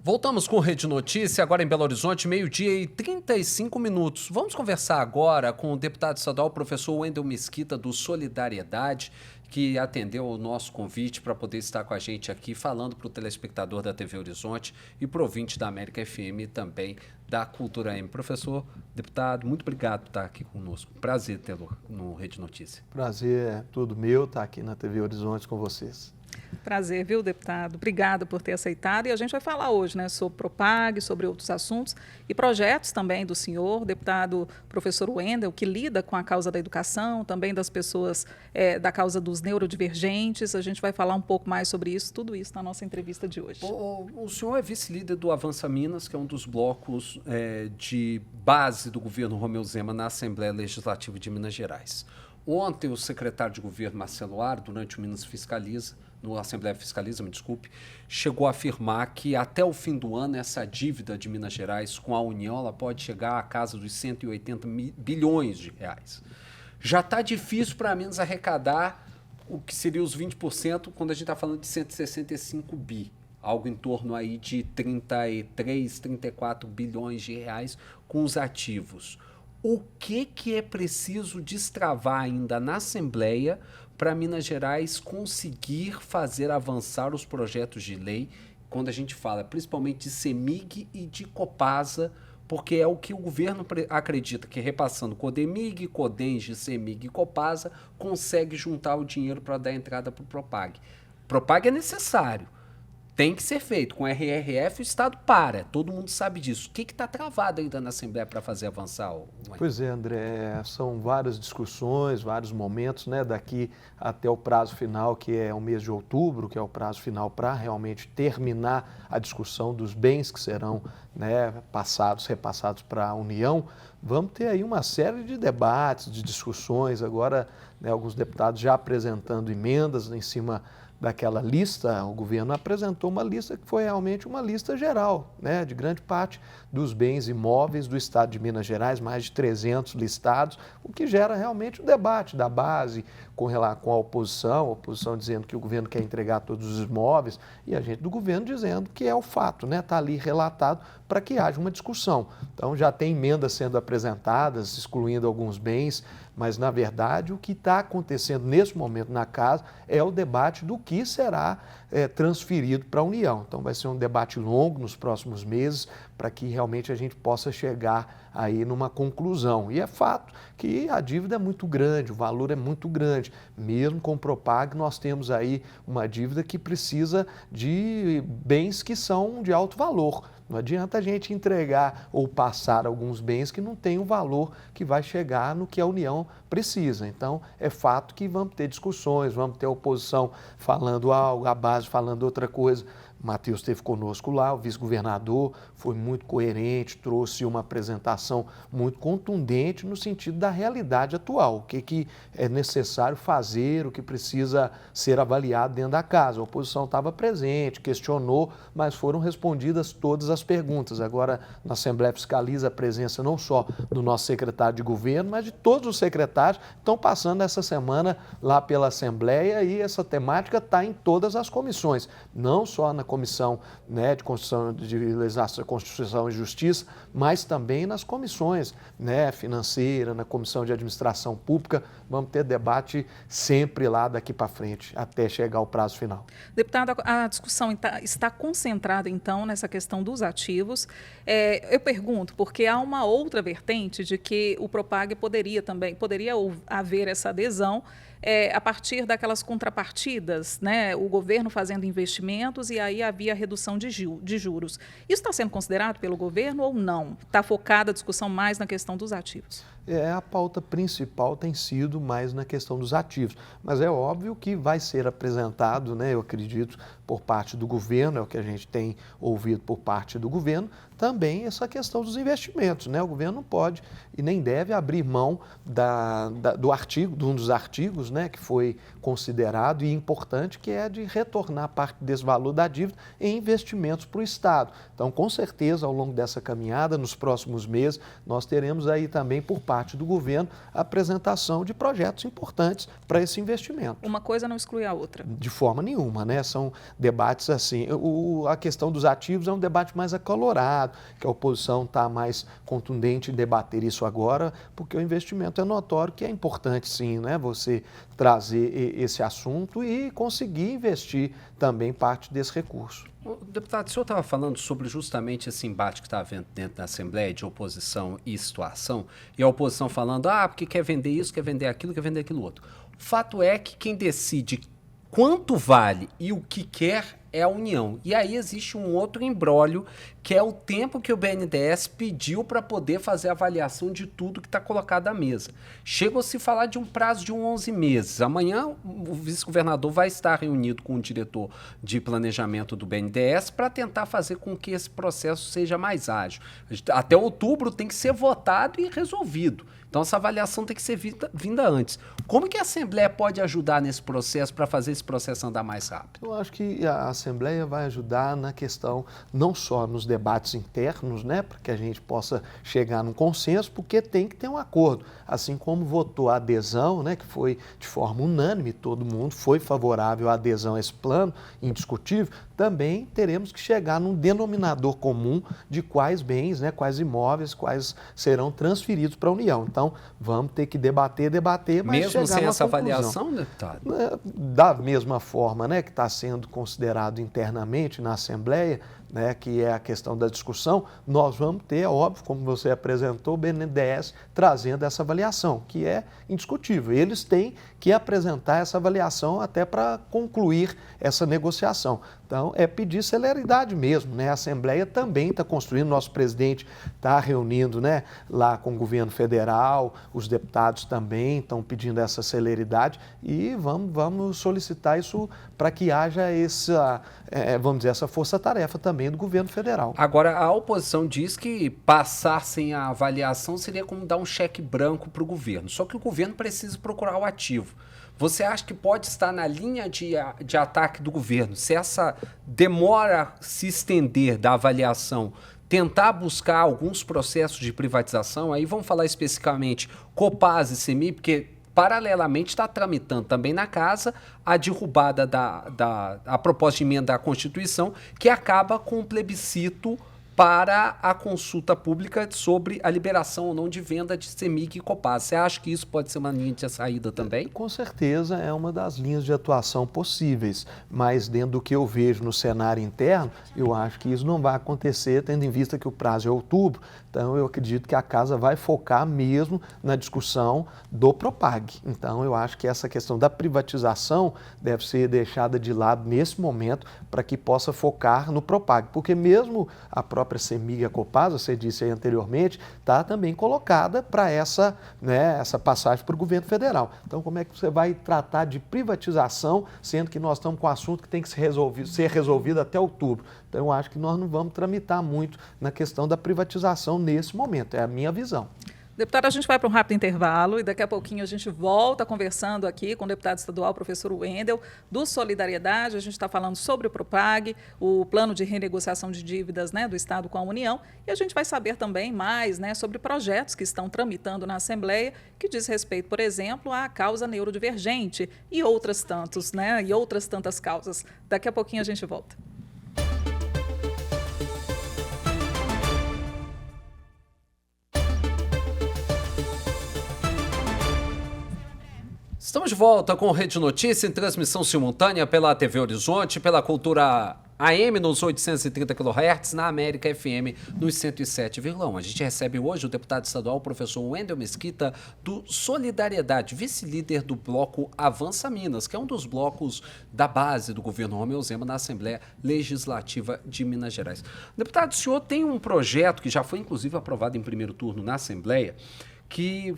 Voltamos com Rede Notícia, agora em Belo Horizonte, 12h35. Vamos conversar agora com o deputado estadual, professor Wendel Mesquita, do Solidariedade, que atendeu o nosso convite para poder estar com a gente aqui, falando para o telespectador da TV Horizonte e para o ouvinte da América FM e também da Cultura M. Professor, deputado, muito obrigado por estar aqui conosco. Prazer tê-lo no Rede Notícia. Prazer é todo meu estar aqui na TV Horizonte com vocês. Prazer, viu, deputado? Obrigada por ter aceitado. E a gente vai falar hoje, né, sobre Propag, sobre outros assuntos e projetos também do senhor, deputado professor Wendel, que lida com a causa da educação, também das pessoas, da causa dos neurodivergentes. A gente vai falar um pouco mais sobre isso, tudo isso na nossa entrevista de hoje. O senhor é vice-líder do Avança Minas, que é um dos blocos de base do governo Romeu Zema na Assembleia Legislativa de Minas Gerais. Ontem, o secretário de governo, Marcelo Aro, durante o Minas Fiscaliza, no Assembleia Fiscaliza, me desculpe, chegou a afirmar que até o fim do ano essa dívida de Minas Gerais com a União ela pode chegar à casa dos 180 bilhões de reais. Já está difícil para Minas arrecadar o que seria os 20% quando a gente está falando de 165 bi, algo em torno aí de 33, 34 bilhões de reais com os ativos. O que é preciso destravar ainda na Assembleia para Minas Gerais conseguir fazer avançar os projetos de lei, quando a gente fala principalmente de CEMIG e de Copasa, porque é o que o governo acredita que repassando Codemig, Codenge, CEMIG e Copasa consegue juntar o dinheiro para dar entrada para o Propag. Propag é necessário. Tem que ser feito. Com RRF o Estado para. Todo mundo sabe disso. O que está travado ainda na Assembleia para fazer avançar? Pois é, André. São várias discussões, vários momentos, né? Daqui até o prazo final, que é o mês de outubro, que é o prazo final para realmente terminar a discussão dos bens que serão, né, repassados para a União. Vamos ter aí uma série de debates, de discussões. Agora, né, alguns deputados já apresentando emendas em cima daquela lista. O governo apresentou uma lista que foi realmente uma lista geral, né, de grande parte dos bens imóveis do estado de Minas Gerais, mais de 300 listados, o que gera realmente o debate da base com a oposição dizendo que o governo quer entregar todos os imóveis e a gente do governo dizendo que é o fato, né, está ali relatado para que haja uma discussão. Então já tem emendas sendo apresentadas, excluindo alguns bens, mas na verdade o que está acontecendo nesse momento na casa é o debate do que será transferido para a União. Então vai ser um debate longo nos próximos meses para que realmente a gente possa chegar aí numa conclusão. E é fato que a dívida é muito grande, o valor é muito grande. Mesmo com o Propag, nós temos aí uma dívida que precisa de bens que são de alto valor. Não adianta a gente entregar ou passar alguns bens que não têm o valor que vai chegar no que a União precisa. Então, é fato que vamos ter discussões, vamos ter a oposição falando algo, a base falando outra coisa. Matheus esteve conosco lá, o vice-governador foi muito coerente, trouxe uma apresentação muito contundente no sentido da realidade atual, o que é necessário fazer, o que precisa ser avaliado dentro da casa. A oposição estava presente, questionou, mas foram respondidas todas as perguntas. Agora, na Assembleia Fiscaliza, a presença não só do nosso secretário de governo, mas de todos os secretários que estão passando essa semana lá pela Assembleia e essa temática está em todas as comissões, não só na Comissão, né, de Constituição, de Legislação, Constituição e Justiça, mas também nas comissões, né, financeira, na Comissão de Administração Pública. Vamos ter debate sempre lá daqui para frente, até chegar ao prazo final. Deputado, a discussão está concentrada, então, nessa questão dos ativos. Eu pergunto, porque há uma outra vertente de que o Propag poderia haver essa adesão a partir daquelas contrapartidas, né? O governo fazendo investimentos e aí havia redução de juros. Isso está sendo considerado pelo governo ou não? Está focada a discussão mais na questão dos ativos? A pauta principal tem sido mais na questão dos ativos, mas é óbvio que vai ser apresentado, né, eu acredito, por parte do governo, é o que a gente tem ouvido por parte do governo, também essa questão dos investimentos, né? O governo não pode e nem deve abrir mão de um dos artigos, né, que foi considerado e importante, que é de retornar parte desse valor da dívida em investimentos para o Estado. Então, com certeza, ao longo dessa caminhada, nos próximos meses, nós teremos aí também por parte parte do governo a apresentação de projetos importantes para esse investimento. Uma coisa não exclui a outra. De forma nenhuma, né? São debates assim. A questão dos ativos é um debate mais acalorado, que a oposição está mais contundente em debater isso agora, porque o investimento é notório que é importante, sim, né? Você trazer esse assunto e conseguir investir também parte desse recurso. Deputado, o senhor estava falando sobre justamente esse embate que está havendo dentro da Assembleia de oposição e situação, e a oposição falando, porque quer vender isso, quer vender aquilo outro. O fato é que quem decide quanto vale e o que quer é a União. E aí existe um outro imbróglio, que é o tempo que o BNDES pediu para poder fazer a avaliação de tudo que está colocado à mesa. Chega a se falar de um prazo de 11 meses. Amanhã o vice-governador vai estar reunido com o diretor de planejamento do BNDES para tentar fazer com que esse processo seja mais ágil. Até outubro tem que ser votado e resolvido. Então, essa avaliação tem que ser vinda antes. Como que a Assembleia pode ajudar nesse processo para fazer esse processo andar mais rápido? Eu acho que a Assembleia vai ajudar na questão, não só nos debates internos, né, para que a gente possa chegar num consenso, porque tem que ter um acordo. Assim como votou a adesão, né, que foi de forma unânime, todo mundo foi favorável à adesão a esse plano, indiscutível, também teremos que chegar num denominador comum de quais bens, né, quais imóveis, quais serão transferidos para a União. Então, vamos ter que debater, mas mesmo chegar sem numa essa conclusão. avaliação, deputado? Da mesma forma, né, que está sendo considerado internamente na Assembleia, né, que é a questão da discussão, nós vamos ter, óbvio, como você apresentou, o BNDES trazendo essa avaliação, que é indiscutível. Eles têm que apresentar essa avaliação até para concluir essa negociação. Então, é pedir celeridade mesmo, né? A Assembleia também está construindo, nosso presidente está reunindo, né, lá com o governo federal, os deputados também estão pedindo essa celeridade e vamos solicitar isso para que haja essa, vamos dizer, essa força-tarefa também do governo federal. Agora, a oposição diz que passar sem a avaliação seria como dar um cheque branco para o governo. Só que o governo precisa procurar o ativo. Você acha que pode estar na linha de ataque do governo, se essa demora se estender da avaliação, tentar buscar alguns processos de privatização? Aí vamos falar especificamente Copasa e CEMIG, porque paralelamente está tramitando também na casa a derrubada a proposta de emenda à Constituição, que acaba com um plebiscito para a consulta pública sobre a liberação ou não de venda de CEMIG e Copasa. Você acha que isso pode ser uma linha de saída também? Com certeza é uma das linhas de atuação possíveis, mas dentro do que eu vejo no cenário interno, eu acho que isso não vai acontecer, tendo em vista que o prazo é outubro. Então, eu acredito que a Casa vai focar mesmo na discussão do Propag. Então, eu acho que essa questão da privatização deve ser deixada de lado nesse momento para que possa focar no Propag, porque mesmo a própria CEMIG e a Copasa, você disse aí anteriormente, está também colocada para essa passagem para o governo federal. Então, como é que você vai tratar de privatização, sendo que nós estamos com um assunto que tem que ser resolvido até outubro? Então, eu acho que nós não vamos tramitar muito na questão da privatização nesse momento, é a minha visão. Deputado, a gente vai para um rápido intervalo e daqui a pouquinho a gente volta conversando aqui com o deputado estadual, professor Wendel, do Solidariedade. A gente está falando sobre o Propag, o plano de renegociação de dívidas, né, do Estado com a União. E a gente vai saber também mais, né, sobre projetos que estão tramitando na Assembleia, que diz respeito, por exemplo, à causa neurodivergente e outras tantas causas. Daqui a pouquinho a gente volta. Estamos de volta com Rede Notícia em transmissão simultânea pela TV Horizonte, pela Cultura AM nos 830 kHz, na América FM nos 107,1. A gente recebe hoje o deputado estadual, professor Wendel Mesquita, do Solidariedade, vice-líder do bloco Avança Minas, que é um dos blocos da base do governo Romeu Zema na Assembleia Legislativa de Minas Gerais. Deputado, o senhor tem um projeto que já foi inclusive aprovado em primeiro turno na Assembleia, que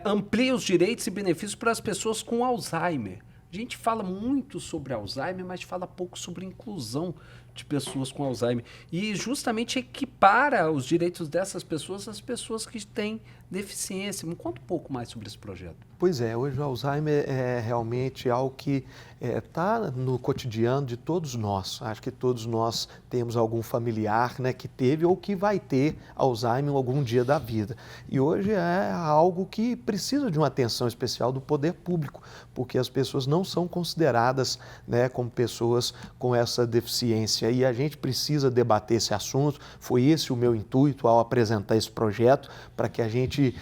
amplia os direitos e benefícios para as pessoas com Alzheimer. A gente fala muito sobre Alzheimer, mas fala pouco sobre inclusão de pessoas com Alzheimer e justamente equipara os direitos dessas pessoas às pessoas que têm deficiência. Me conta um pouco mais sobre esse projeto. Pois é, hoje o Alzheimer é realmente algo que está no cotidiano de todos nós. Acho que todos nós temos algum familiar, né, que teve ou que vai ter Alzheimer em algum dia da vida. E hoje é algo que precisa de uma atenção especial do poder público, porque as pessoas não são consideradas, né, como pessoas com essa deficiência. E a gente precisa debater esse assunto. Foi esse o meu intuito ao apresentar esse projeto, para que a gente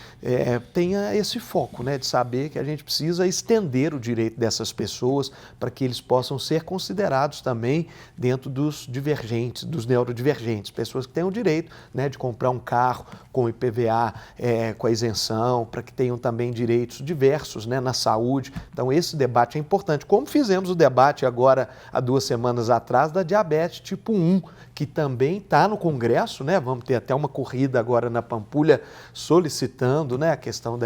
tenha esse foco, né, de saber que a gente precisa estender o direito dessas pessoas para que eles possam ser considerados também dentro dos divergentes, dos neurodivergentes, pessoas que têm o direito, né, de comprar um carro com IPVA, com a isenção, para que tenham também direitos diversos, né, na saúde. Então esse debate é importante, como fizemos o debate agora há 2 semanas atrás da diabetes tipo 1, que também está no Congresso, né? Vamos ter até uma corrida agora na Pampulha solicitando, né, a questão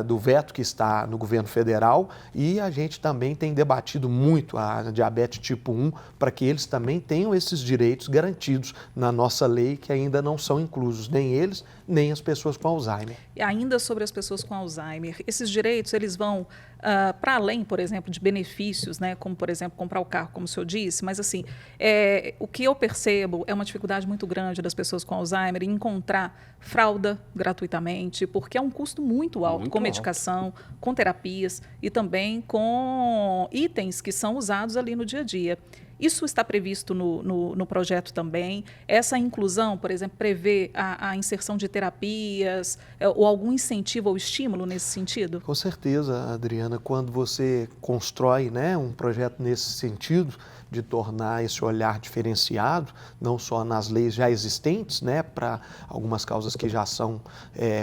do veto que está no governo federal, e a gente também tem debatido muito a diabetes tipo 1 para que eles também tenham esses direitos garantidos na nossa lei, que ainda não são inclusos, nem eles, nem as pessoas com Alzheimer. E ainda sobre as pessoas com Alzheimer, esses direitos eles vão para além, por exemplo, de benefícios, né, como, por exemplo, comprar o carro, como o senhor disse, mas assim, o que eu percebo é uma dificuldade muito grande das pessoas com Alzheimer em encontrar fralda gratuitamente, porque é um custo muito alto, com medicação, com terapias e também com itens que são usados ali no dia a dia. Isso está previsto no projeto também. Essa inclusão, por exemplo, prevê a inserção de terapias ou algum incentivo ou estímulo nesse sentido? Com certeza, Adriana, quando você constrói, né, um projeto nesse sentido, de tornar esse olhar diferenciado, não só nas leis já existentes, né, para algumas causas que já são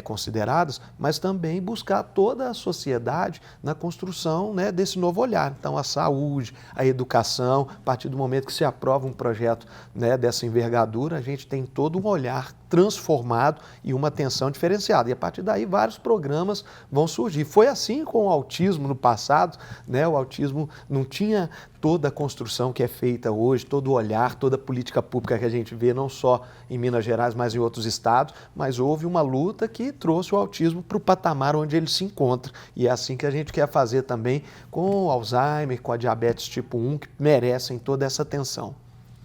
consideradas, mas também buscar toda a sociedade na construção, né, desse novo olhar. Então, a saúde, a educação, a partir do momento que se aprova um projeto, né, dessa envergadura, a gente tem todo um olhar transformado e uma atenção diferenciada. E a partir daí vários programas vão surgir. Foi assim com o autismo no passado, né? O autismo não tinha toda a construção que é feita hoje, todo o olhar, toda a política pública que a gente vê, não só em Minas Gerais, mas em outros estados, mas houve uma luta que trouxe o autismo para o patamar onde ele se encontra. E é assim que a gente quer fazer também com o Alzheimer, com a diabetes tipo 1, que merecem toda essa atenção.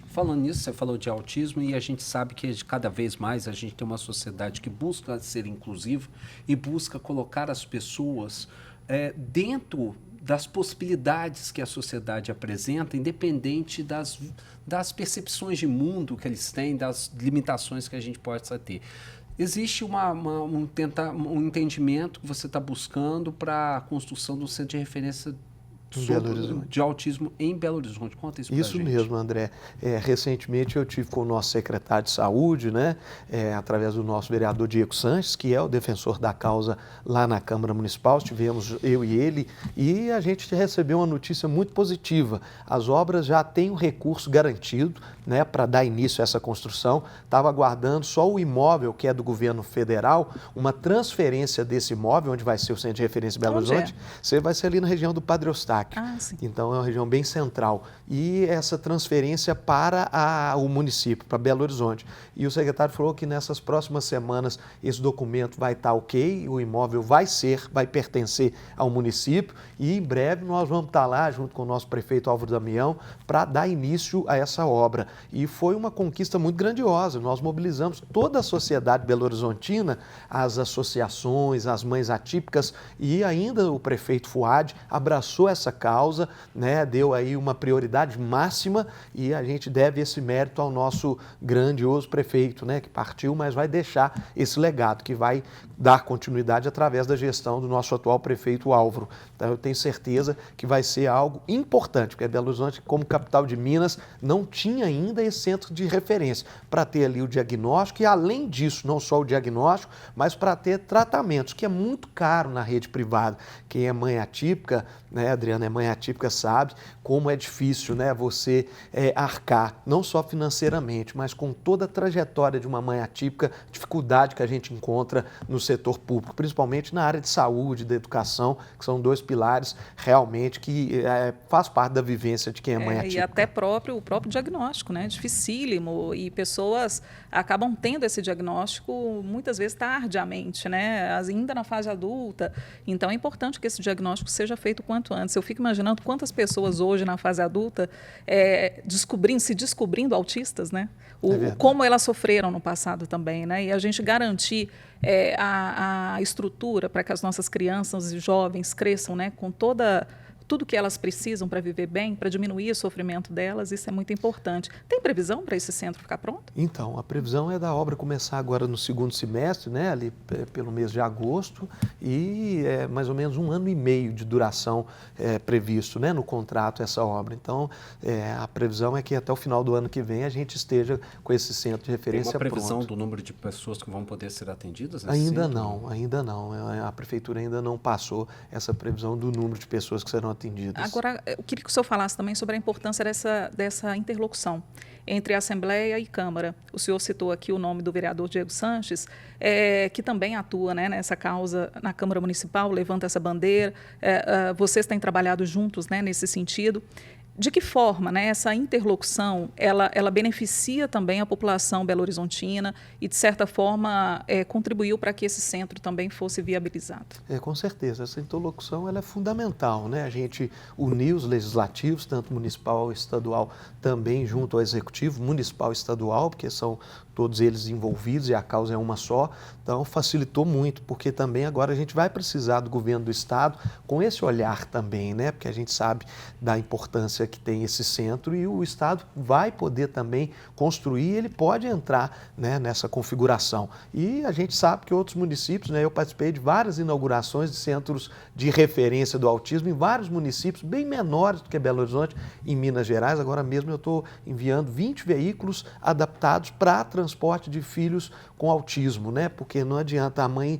Falando nisso, você falou de autismo e a gente sabe que cada vez mais a gente tem uma sociedade que busca ser inclusiva e busca colocar as pessoas dentro das possibilidades que a sociedade apresenta, independente das percepções de mundo que eles têm, das limitações que a gente possa ter. Existe um entendimento que você está buscando para a construção do centro de referência de autismo em Belo Horizonte. Conta isso pra gente. Isso mesmo, André. Recentemente eu tive com o nosso secretário de saúde, né, através do nosso vereador Diego Sanches, que é o defensor da causa lá na Câmara Municipal. Estivemos eu e ele e a gente recebeu uma notícia muito positiva. As obras já têm um recurso garantido, né, para dar início a essa construção. Estava aguardando só o imóvel, que é do governo federal, uma transferência desse imóvel, onde vai ser o centro de referência em Belo Horizonte. Você vai ser ali na região do Padre Eustáquio. Então é uma região bem central. E essa transferência para o município, para Belo Horizonte. E o secretário falou que nessas próximas semanas esse documento vai estar ok, o imóvel vai pertencer ao município e em breve nós vamos estar lá junto com o nosso prefeito Álvaro Damião para dar início a essa obra. E foi uma conquista muito grandiosa. Nós mobilizamos toda a sociedade belo-horizontina, as associações, as mães atípicas e ainda o prefeito Fuad abraçou essa causa, né, deu aí uma prioridade máxima e a gente deve esse mérito ao nosso grandioso prefeito, né, que partiu, mas vai deixar esse legado, que vai dar continuidade através da gestão do nosso atual prefeito Álvaro. Então eu tenho certeza que vai ser algo importante, porque Belo Horizonte, como capital de Minas, não tinha ainda esse centro de referência para ter ali o diagnóstico e, além disso, não só o diagnóstico, mas para ter tratamentos, que é muito caro na rede privada. Quem é mãe atípica, né, Adriana, Adriana, é mãe atípica, sabe como é difícil, né, você arcar, não só financeiramente, mas com toda a trajetória de uma mãe atípica, dificuldade que a gente encontra no setor público, principalmente na área de saúde, da educação, que são 2 pilares realmente que faz parte da vivência de quem é mãe atípica. E até o próprio diagnóstico, né? Dificílimo, e pessoas acabam tendo esse diagnóstico muitas vezes tardiamente, né? Ainda na fase adulta. Então é importante que esse diagnóstico seja feito quanto antes. Eu fico imaginando quantas pessoas hoje na fase adulta se descobrindo autistas, né? Como elas sofreram no passado também, né? E a gente garantir a estrutura para que as nossas crianças e jovens cresçam, né, com tudo que elas precisam para viver bem, para diminuir o sofrimento delas, isso é muito importante. Tem previsão para esse centro ficar pronto? Então, a previsão é da obra começar agora no 2º semestre, né, ali pelo mês de agosto, e é mais ou menos 1 ano e meio de duração previsto, né, no contrato essa obra. Então, a previsão é que até o final do ano que vem a gente esteja com esse centro de referência pronto. Tem uma previsão do número de pessoas que vão poder ser atendidas nesse Ainda centro? ainda não. A prefeitura ainda não passou essa previsão do número de pessoas que serão atendidas. Agora, eu queria que o senhor falasse também sobre a importância dessa interlocução entre a Assembleia e Câmara. O senhor citou aqui o nome do vereador Diego Sanches, que também atua, né, nessa causa na Câmara Municipal, levanta essa bandeira. Vocês têm trabalhado juntos, né, nesse sentido. De que forma, né, essa interlocução ela beneficia também a população belo-horizontina e, de certa forma, contribuiu para que esse centro também fosse viabilizado? Com certeza, essa interlocução ela é fundamental, né? A gente unir os legislativos, tanto municipal e estadual, também junto ao executivo municipal e estadual, porque são todos eles envolvidos e a causa é uma só. Então, facilitou muito, porque também agora a gente vai precisar do governo do estado com esse olhar também, né? Porque a gente sabe da importância que tem esse centro e o estado vai poder também construir, ele pode entrar, né, nessa configuração. E a gente sabe que outros municípios, né, eu participei de várias inaugurações de centros de referência do autismo em vários municípios bem menores do que Belo Horizonte, em Minas Gerais. Agora mesmo eu estou enviando 20 veículos adaptados para transporte de filhos com autismo, né? Porque não adianta, a mãe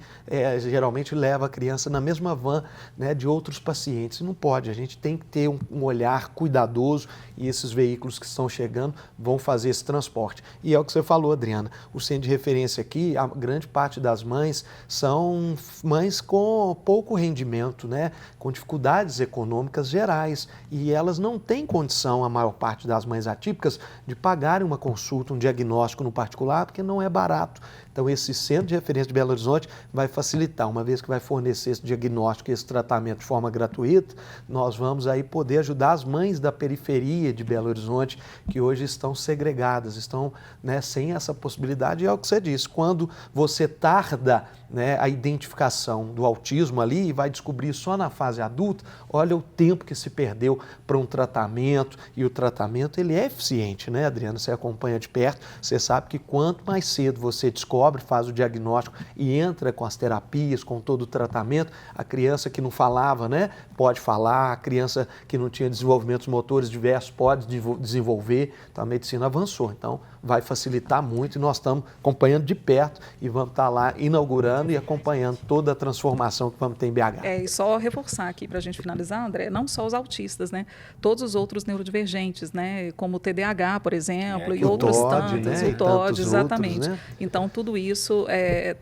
geralmente leva a criança na mesma van, né, de outros pacientes. E não pode, a gente tem que ter um olhar cuidadoso e esses veículos que estão chegando vão fazer esse transporte. E é o que você falou, Adriana, o centro de referência aqui, a grande parte das mães são mães com pouco rendimento, né, com dificuldades econômicas gerais e elas não têm condição, a maior parte das mães atípicas, de pagarem uma consulta, um diagnóstico no particular, porque não é barato. Então, esse centro de referência de Belo Horizonte vai facilitar, uma vez que vai fornecer esse diagnóstico e esse tratamento de forma gratuita, nós vamos aí poder ajudar as mães da periferia de Belo Horizonte, que hoje estão segregadas, estão, né, sem essa possibilidade. E é o que você disse, quando você tarda, né, a identificação do autismo ali e vai descobrir só na fase adulta, olha o tempo que se perdeu para um tratamento, e o tratamento ele é eficiente, né, Adriana? Você acompanha de perto, você sabe que quanto mais cedo você descobre, faz o diagnóstico e entra com as terapias, com todo o tratamento, a criança que não falava, né, pode falar, a criança que não tinha desenvolvimentos motores diversos pode desenvolver, então a medicina avançou, então vai facilitar muito e nós estamos acompanhando de perto e vamos estar lá inaugurando e acompanhando toda a transformação que vamos ter em BH. E só reforçar aqui para a gente finalizar, André, não só os autistas, né? Todos os outros neurodivergentes, né? Como o TDAH, por exemplo, e outros tantos, né? o TOD, exatamente. Outros, né? Então, tudo isso,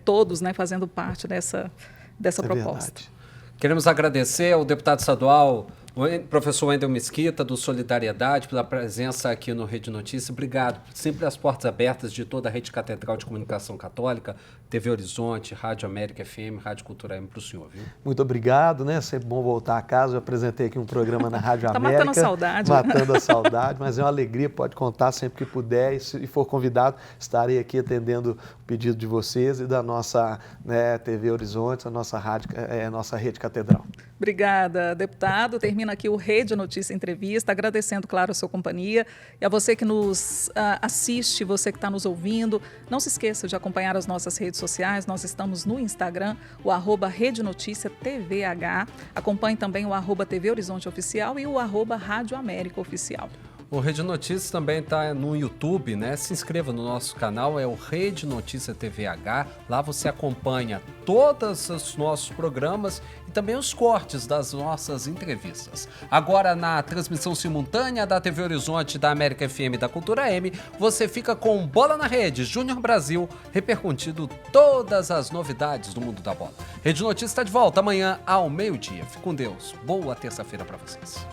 todos, né, fazendo parte dessa proposta. Verdade. Queremos agradecer ao deputado estadual, o professor Wendel Mesquita, do Solidariedade, pela presença aqui no Rede Notícias. Obrigado. Sempre as portas abertas de toda a Rede Catedral de Comunicação Católica, TV Horizonte, Rádio América FM, Rádio Cultura M para o senhor, viu? Muito obrigado, né? Sempre bom voltar a casa. Eu apresentei aqui um programa na Rádio América. Matando a saudade. Matando a saudade, mas é uma alegria, pode contar sempre que puder. E se for convidado, estarei aqui atendendo o pedido de vocês e da nossa, né, TV Horizonte, a nossa rádio, nossa Rede Catedral. Obrigada, deputado. Termina aqui o Rede Notícia Entrevista, agradecendo, claro, a sua companhia e a você que nos assiste, você que está nos ouvindo. Não se esqueça de acompanhar as nossas redes sociais. Nós estamos no Instagram, o @Rede Notícia TVH. Acompanhe também o @TV Horizonte Oficial e o @Rádio América Oficial. O Rede Notícias também está no YouTube, né? Se inscreva no nosso canal, é o Rede Notícia TVH. Lá você acompanha todos os nossos programas e também os cortes das nossas entrevistas. Agora, na transmissão simultânea da TV Horizonte, da América FM e da Cultura M, você fica com Bola na Rede, Júnior Brasil, repercutindo todas as novidades do mundo da bola. Rede Notícias está de volta amanhã ao meio-dia. Fique com Deus. Boa terça-feira para vocês.